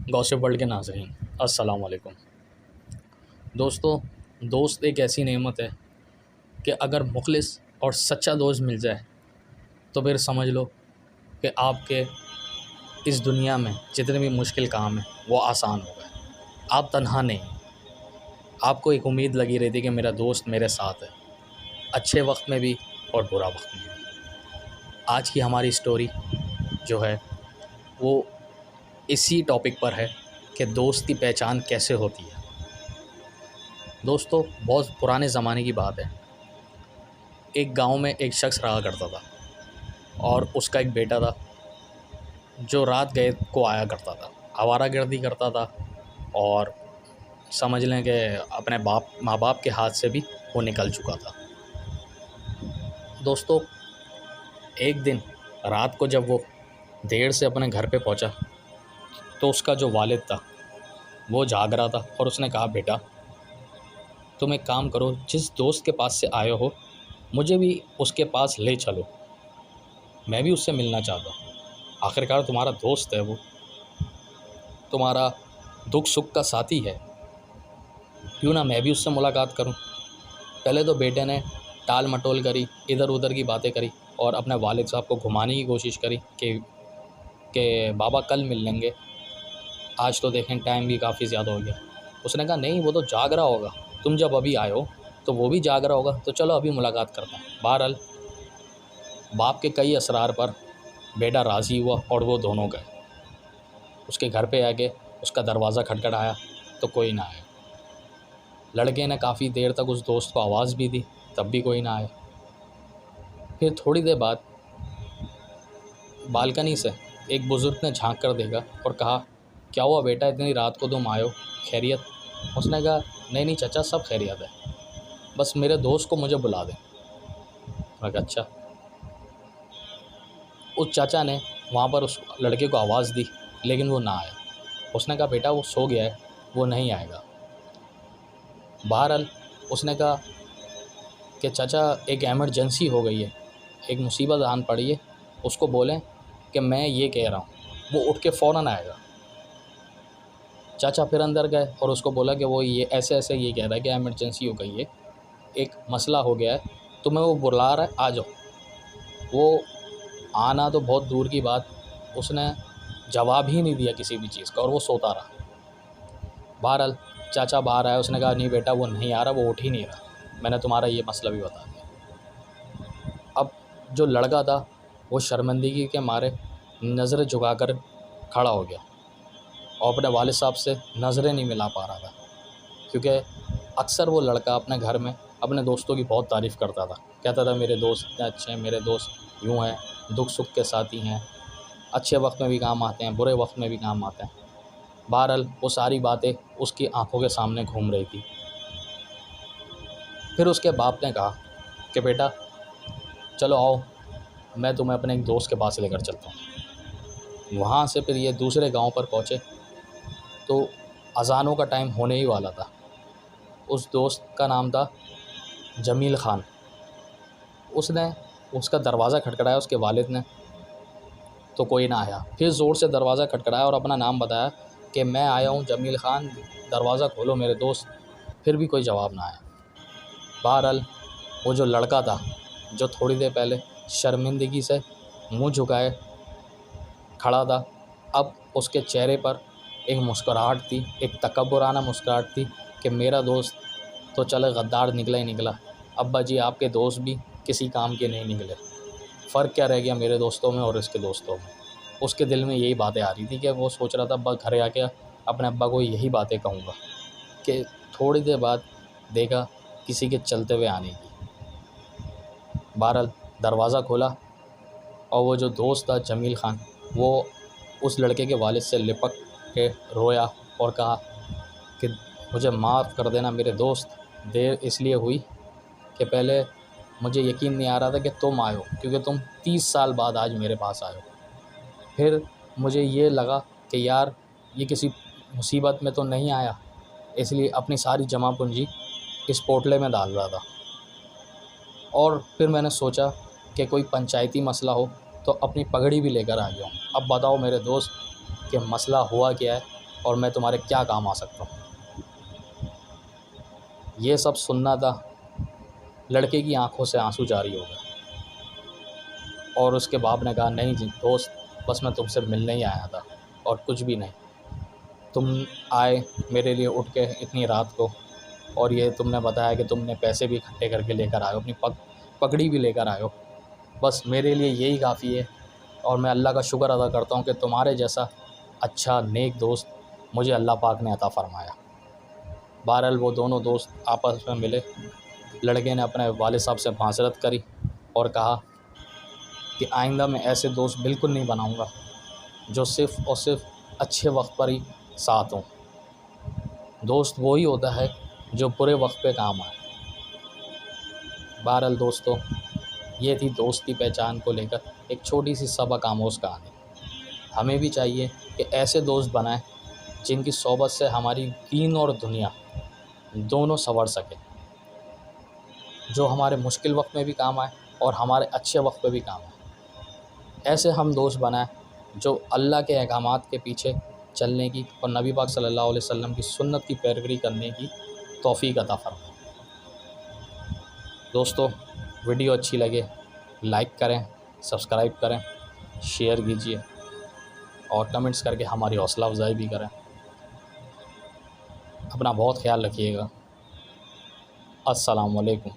Gossip world के नाज़रीन, अस्सलाम वालेकुम। दोस्तों, दोस्त एक ऐसी नेमत है कि अगर मुखलिस और सच्चा दोस्त मिल जाए तो फिर समझ लो कि आपके इस दुनिया में जितने भी मुश्किल काम हैं वो आसान हो गए। आप तन्हा नहीं, आपको एक उम्मीद लगी रहती कि मेरा दोस्त मेरे साथ है, अच्छे वक्त में भी और बुरा वक्त में भी। आज की हमारी स्टोरी जो है वो इसी टॉपिक पर है कि दोस्त की पहचान कैसे होती है। दोस्तों, बहुत पुराने ज़माने की बात है। एक गांव में एक शख्स रहा करता था और उसका एक बेटा था जो रात गए को आया करता था, आवारागर्दी करता था और समझ लें कि अपने माँ बाप के हाथ से भी वो निकल चुका था। दोस्तों, एक दिन रात को जब वो देर से अपने घर पे पहुंचा तो उसका जो वालिद था वो जाग रहा था और उसने कहा, बेटा तुम एक काम करो, जिस दोस्त के पास से आए हो मुझे भी उसके पास ले चलो, मैं भी उससे मिलना चाहता हूँ। आखिरकार तुम्हारा दोस्त है, वो तुम्हारा दुख सुख का साथी है, क्यों ना मैं भी उससे मुलाकात करूँ। पहले तो बेटे ने टाल मटोल करी, इधर उधर की बातें करी और अपने वालिद साहब को घुमाने की कोशिश करी कि बाबा कल मिल लेंगे, आज तो देखें टाइम भी काफ़ी ज़्यादा हो गया। उसने कहा, नहीं, वो तो जाग रहा होगा, तुम जब अभी आए हो तो वो भी जाग रहा होगा, तो चलो अभी मुलाकात करते हैं। बहरहाल बाप के कई असरार पर बेटा राज़ी हुआ और वो दोनों गए। उसके घर पे आके उसका दरवाज़ा खटखटाया तो कोई ना आया। लड़के ने काफ़ी देर तक उस दोस्त को आवाज़ भी दी, तब भी कोई ना आया। फिर थोड़ी देर बाद बालकनी से एक बुज़ुर्ग ने झांक कर देखा और कहा, क्या हुआ बेटा, इतनी रात को तुम आए हो, खैरियत? उसने कहा, नहीं नहीं चाचा, सब खैरियत है, बस मेरे दोस्त को मुझे बुला दें। मैं कहा, अच्छा। उस चाचा ने वहाँ पर उस लड़के को आवाज़ दी लेकिन वो ना आया। उसने कहा, बेटा वो सो गया है, वो नहीं आएगा। बहरहाल उसने कहा कि चाचा एक एमरजेंसी हो गई है, एक मुसीबत आन पड़ी है, उसको बोलें कि मैं ये कह रहा हूँ, वो उठ के फ़ौरन आएगा। चाचा फिर अंदर गए और उसको बोला कि वो ये ऐसे ऐसे ये कह रहा है कि एमरजेंसी हो गई है, एक मसला हो गया है, तुम्हें वो बुला रहा है, आ जाओ। वो आना तो बहुत दूर की बात, उसने जवाब ही नहीं दिया किसी भी चीज़ का और वो सोता रहा। बहरहाल चाचा बाहर आया, उसने कहा, नहीं बेटा वो नहीं आ रहा, वो उठ ही नहीं रहा, मैंने तुम्हारा ये मसला भी बता दिया। अब जो लड़का था वो शर्मिंदगी के मारे नज़रें झुकाकर खड़ा हो गया और अपने वालिद साहब से नज़रें नहीं मिला पा रहा था, क्योंकि अक्सर वो लड़का अपने घर में अपने दोस्तों की बहुत तारीफ़ करता था, कहता था मेरे दोस्त इतने अच्छे हैं, मेरे दोस्त यूँ हैं, दुख सुख के साथी हैं, अच्छे वक्त में भी काम आते हैं, बुरे वक्त में भी काम आते हैं। बहरहाल वो सारी बातें उसकी आंखों के सामने घूम रही थी। फिर उसके बाप ने कहा कि बेटा चलो आओ, मैं तुम्हें अपने एक दोस्त के पास लेकर चलता हूँ। वहाँ से फिर ये दूसरे गांव पर पहुँचे तो अज़ानों का टाइम होने ही वाला था। उस दोस्त का नाम था जमील ख़ान। उसने उसका दरवाज़ा खटखटाया, उसके वालिद ने, तो कोई ना आया। फिर ज़ोर से दरवाज़ा खटखटाया और अपना नाम बताया कि मैं आया हूँ जमील ख़ान, दरवाज़ा खोलो मेरे दोस्त। फिर भी कोई जवाब ना आया। बहरहाल वो जो लड़का था जो थोड़ी देर पहले शर्मिंदगी से मुंह झुकाए खड़ा था, अब उसके चेहरे पर एक मुस्कुराहट थी, एक तकब्बुराना मुस्कुराहट थी कि मेरा दोस्त तो चले गद्दार निकला ही निकला, अब्बा जी आपके दोस्त भी किसी काम के नहीं निकले, फ़र्क क्या रह गया मेरे दोस्तों में और इसके दोस्तों में। उसके दिल में यही बातें आ रही थी कि वो सोच रहा था अब्बा घर आके अपने अब्बा को यही बातें कहूँगा। कि थोड़ी देर बाद देखा किसी के चलते हुए आने की। बहरहाल दरवाज़ा खोला और वो जो दोस्त था जमील ख़ान, वो उस लड़के के वालिद से लिपट के रोया और कहा कि मुझे माफ़ कर देना मेरे दोस्त, देर इसलिए हुई कि पहले मुझे यकीन नहीं आ रहा था कि तुम आए हो, क्योंकि तुम 30 साल बाद आज मेरे पास आए हो। फिर मुझे ये लगा कि यार ये किसी मुसीबत में तो नहीं आया, इसलिए अपनी सारी जमा पूंजी इस पोटले में डाल रहा था। और फिर मैंने सोचा कि कोई पंचायती मसला हो तो अपनी पगड़ी भी लेकर आ गया हूँ। अब बताओ मेरे दोस्त कि मसला हुआ क्या है और मैं तुम्हारे क्या काम आ सकता हूँ। ये सब सुनना था। लड़के की आंखों से आंसू जारी हो गए और उसके बाप ने कहा, नहीं जी दोस्त, बस मैं तुमसे मिलने ही आया था और कुछ भी नहीं। तुम आए मेरे लिए उठ के इतनी रात को, और ये तुमने बताया कि तुमने पैसे भी इकट्ठे करके लेकर आए हो, अपनी पगड़ी भी लेकर आए हो। बस मेरे लिए यही काफ़ी है और मैं अल्लाह का शुक्र अदा करता हूँ कि तुम्हारे जैसा अच्छा नेक दोस्त मुझे अल्लाह पाक ने अता फ़रमाया। बहरहाल वो दोनों दोस्त आपस में मिले। लड़के ने अपने वालिद साहब से माज़रत करी और कहा कि आइंदा मैं ऐसे दोस्त बिल्कुल नहीं बनाऊंगा जो सिर्फ़ और सिर्फ अच्छे वक्त पर ही साथ हों। दोस्त वही होता है जो बुरे वक्त पे काम आए। बहरहाल दोस्तों, ये थी दोस्त की पहचान को लेकर एक छोटी सी सबक आमोज़ कहानी। हमें भी चाहिए कि ऐसे दोस्त बनाएं जिनकी सोबत से हमारी दीन और दुनिया दोनों संवर सके, जो हमारे मुश्किल वक्त में भी काम आए और हमारे अच्छे वक्त में भी काम आए। ऐसे हम दोस्त बनाएं जो अल्लाह के अहकामात के पीछे चलने की और नबी पाक सल्लल्लाहु अलैहि वसल्लम की सुन्नत की पैरवी करने की तौफ़ीक अता फ़रमाए। दोस्तों, वीडियो अच्छी लगे लाइक करें, सब्सक्राइब करें, शेयर कीजिए और कमेंट्स करके हमारी हौसला अफजाई भी करें। अपना बहुत ख्याल रखिएगा। अस्सलाम वालेकुम।